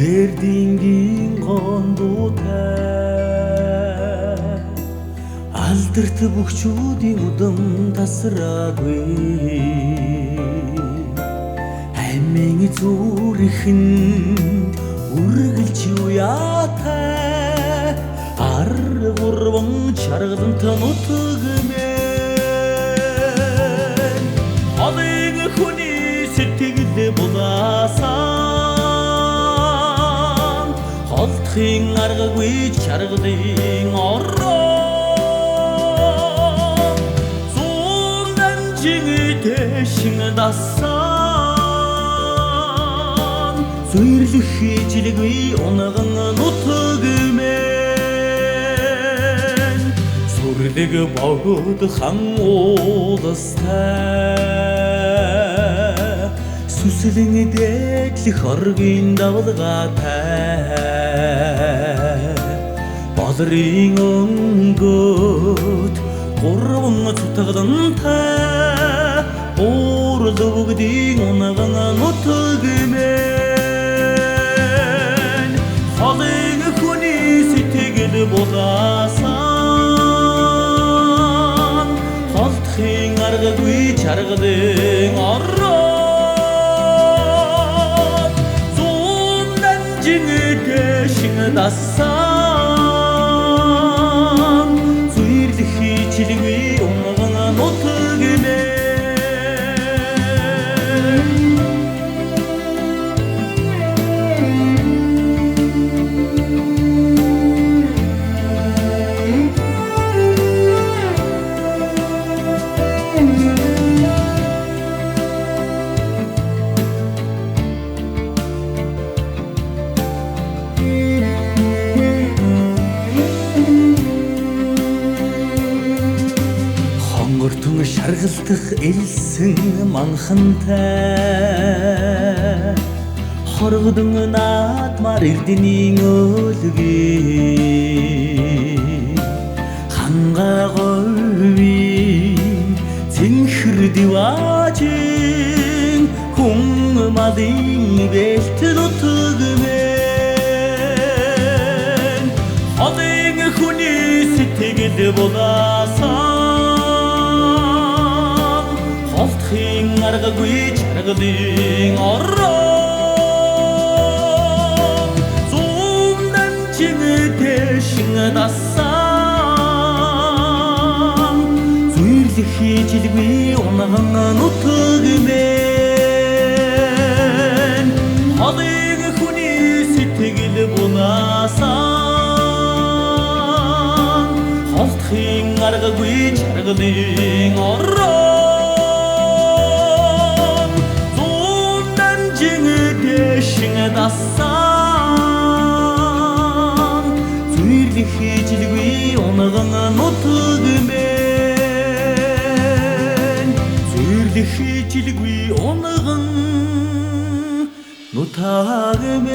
Үзэрдингийн гондуутай алдарт бөхчүүдийн удам тасраагүй амин зүрхэн үргэлж уяатай аргурван чаргалан нутгмэн олон хүний сэтгэл булаасан холдохын аргагүй чаргалын ороо зүүнэн жигтэй дасан зүрлэх жилгүй унган нутгмэн сүрлэг богд хан ууластай сүслэн дэглэх оргийн давалгаатай болрын өнгөт гурван цутгадантай уур бүгдийн унган нутгмэн холын хүний сэтгэл булаасан холдохын аргагүй чаргалын ороо зүүнэн жигтэй дасан зүрлэх жилгүй унган нутгмэн Хонгортон шаргалдах элсэн манхантай хоргодон наадмаар эрдэнийн өлгий хангаагүй цэнхэр диваажин хүн мадын бэлт нутгмэн олон хүний сэтгэл булаасан холдохын аргагүй чаргалын ороо зүүнэн жигтэй дасан зүрлэх жилгүй унган нутгмэн холын хүний сэтгэл булаасан холдохын аргагүй чаргалын ороо дасан зүрлэх жилгүй унган нутгмэн зүрлэх жилгүй унган нутгмэн